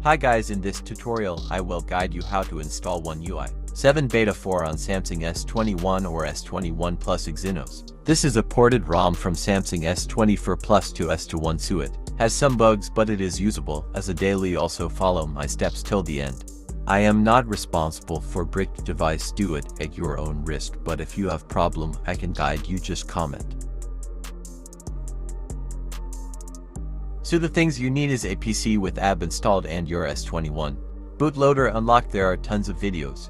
Hi guys, in this tutorial I will guide you how to install oneui 7 Beta 4 on Samsung S21 or S21 Plus Exynos. This is a ported ROM from Samsung S24 Plus to S21 Suite. Has some bugs but it is usable. As a daily, also follow my steps till the end. I am not responsible for bricked device, do it at your own risk, but if you have problem I can guide you, just comment. So the things you need is a PC with app installed and your S21 bootloader unlocked. There are tons of videos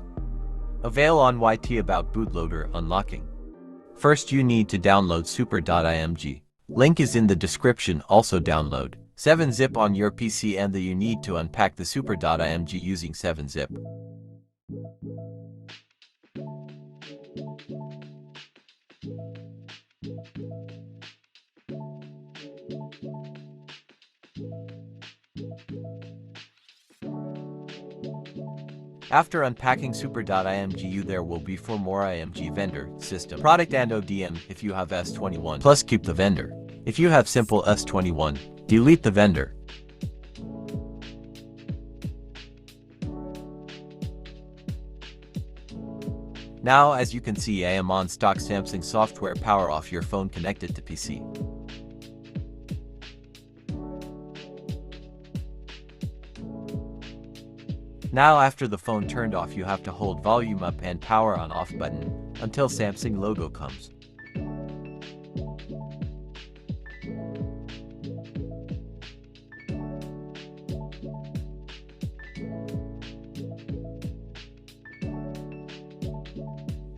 available on YT about bootloader unlocking. First you need to download super.img. Link is in the description. Also download 7-zip on your PC and you need to unpack the super.img using 7-zip. After unpacking super.img, there will be 4 more img: vendor, system, product and ODM. If you have S21 Plus, keep the vendor. If you have simple S21, delete the vendor. Now as you can see, I am on stock Samsung software. Power off your phone connected to PC. Now after the phone turned off, you have to hold volume up and power on off button until Samsung logo comes.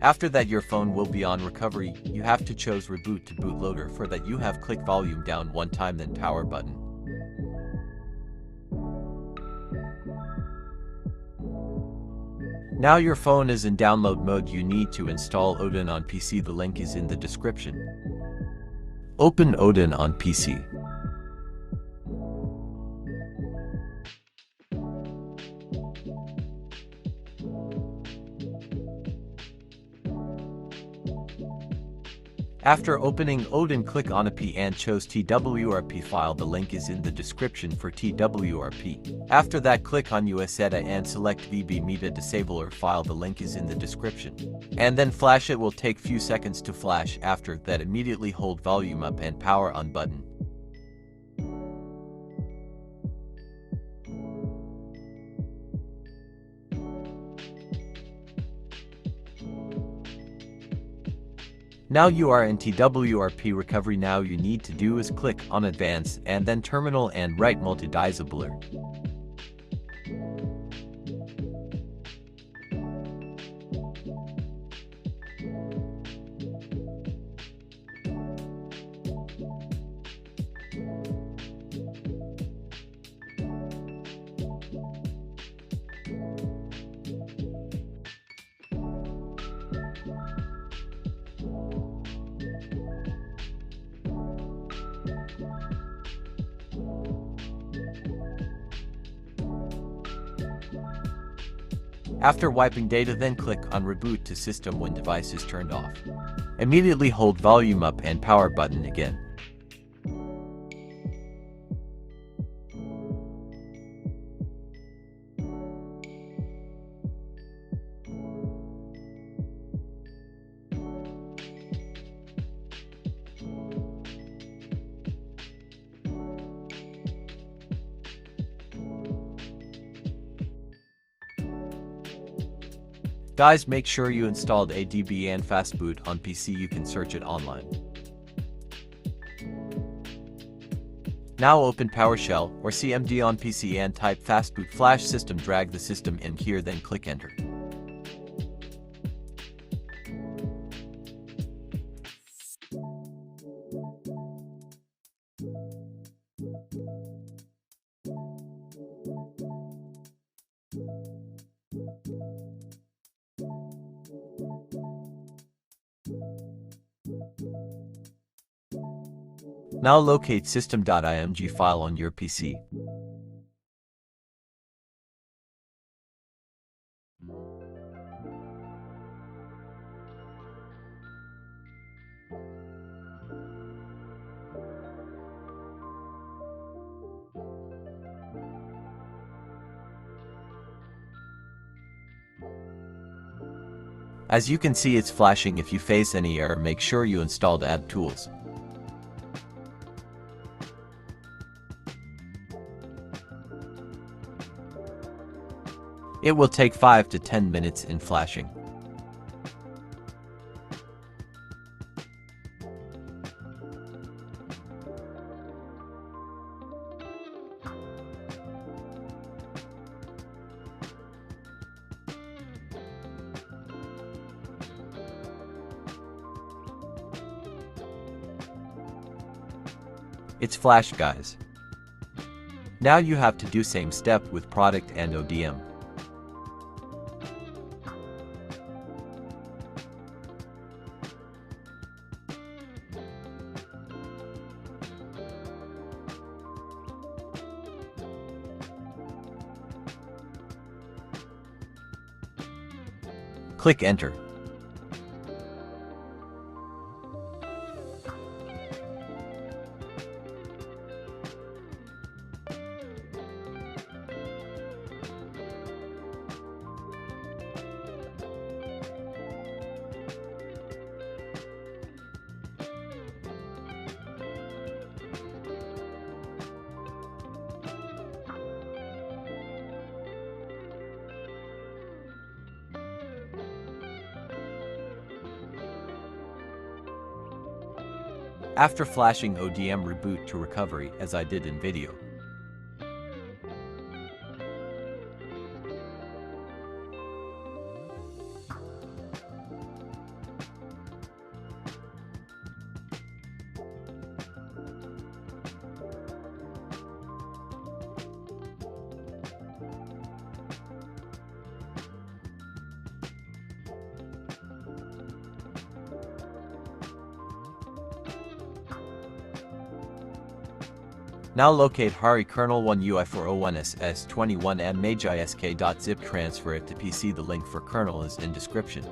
After that your phone will be on recovery. You have to choose reboot to bootloader. For that you have click volume down one time then power button. Now your phone is in download mode. You need to install Odin on PC. The link is in the description. Open Odin on PC. After opening Odin, click on AP and choose TWRP file. The link is in the description for TWRP. After that, click on USETA and select VB Media Disabler file. The link is in the description. And then flash it. Will take few seconds to flash. After that, immediately hold volume up and power on button. Now you are in TWRP recovery. Now you need to do is click on advanced and then terminal and write multi-disabler. After wiping data, then click on reboot to system when device is turned off. Immediately hold volume up and power button again. Guys, make sure you installed ADB and Fastboot on PC. You can search it online. Now open PowerShell or CMD on PC and type Fastboot Flash System. Drag the system in here, then click enter. Now locate system.img file on your PC. As you can see, it's flashing. If you face any error, make sure you installed Add Tools. It will take 5 to 10 minutes in flashing. It's flashed, guys. Now you have to do same step with product and ODM. Click Enter. After flashing, ODM reboot to recovery, as I did in video. Now locate Hari kernel oneui for O1 s21 and magisk.zip, transfer it to PC. The link for kernel is in description.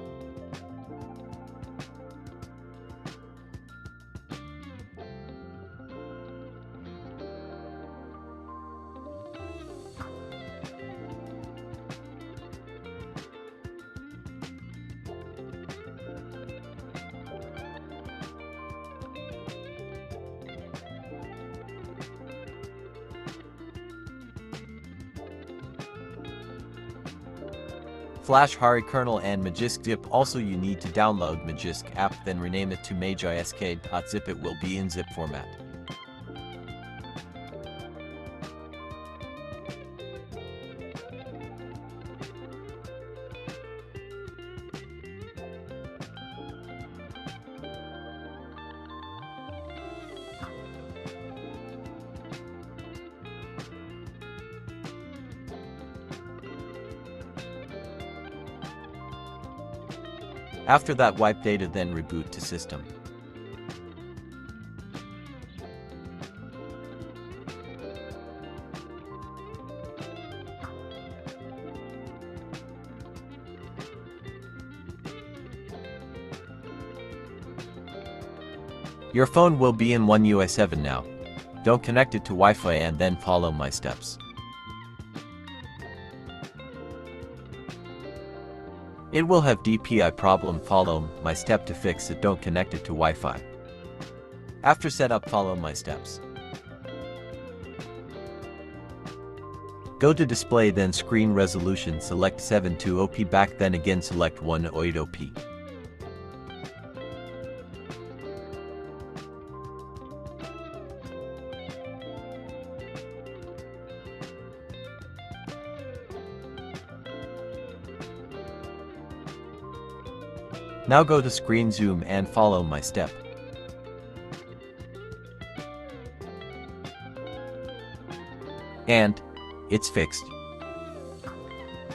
Flash Hari kernel and magisk zip. Also, you need to download magisk app, then rename it to magisk.zip. It will be in zip format. After that, wipe data, then reboot to system. Your phone will be in oneui 7 now. Don't connect it to Wi-Fi and then follow my steps. It will have DPI problem. Follow my step to fix it. Don't connect it to Wi-Fi. After setup, follow my steps. Go to display, then screen resolution, select 720p, back, then again select 108p. Now go to screen zoom and follow my step. And it's fixed.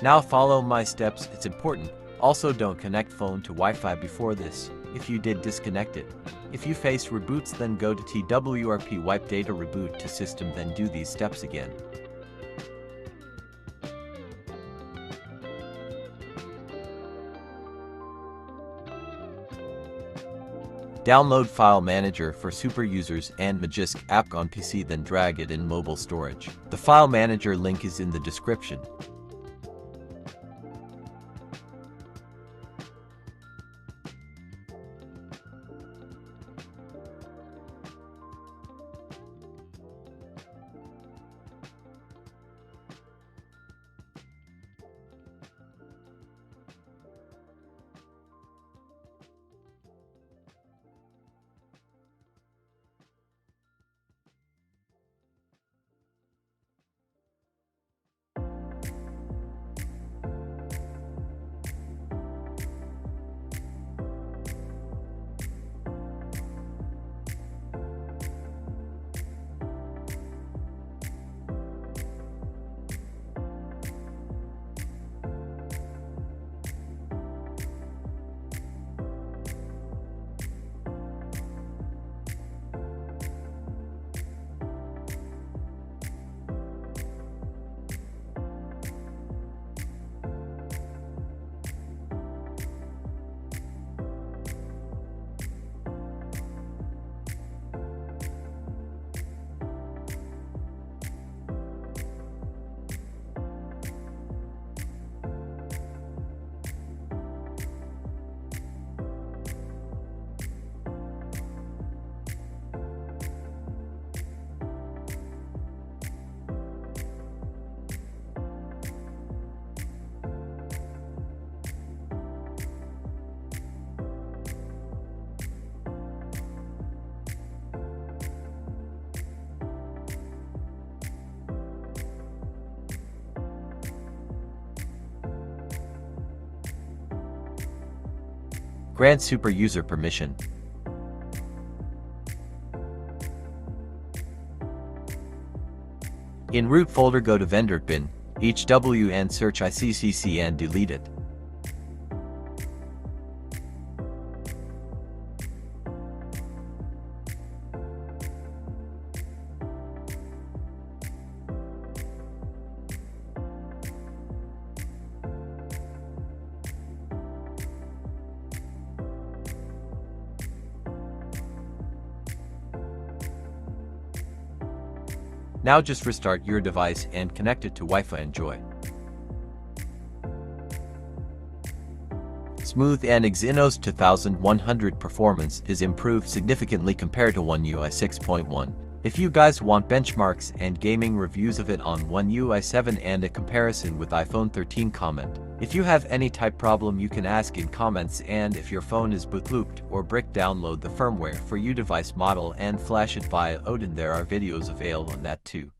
Now follow my steps, it's important. Also, don't connect phone to Wi-Fi before this. If you did, disconnect it. If you face reboots, then go to TWRP, wipe data, reboot to system, then do these steps again. Download File Manager for super users and magisk app on PC, then drag it in mobile storage. The File Manager link is in the description. Grant super user permission. In root folder, go to vendor bin, HW and search ICCC and delete it. Now just restart your device and connect it to Wi-Fi. Enjoy. Smooth and Exynos 2100 performance is improved significantly compared to oneui 6.1. If you guys want benchmarks and gaming reviews of it on oneui 7 and a comparison with iPhone 13, comment. If you have any type problem, you can ask in comments, and if your phone is bootlooped or brick, download the firmware for your device model and flash it via Odin. There are videos available on that too.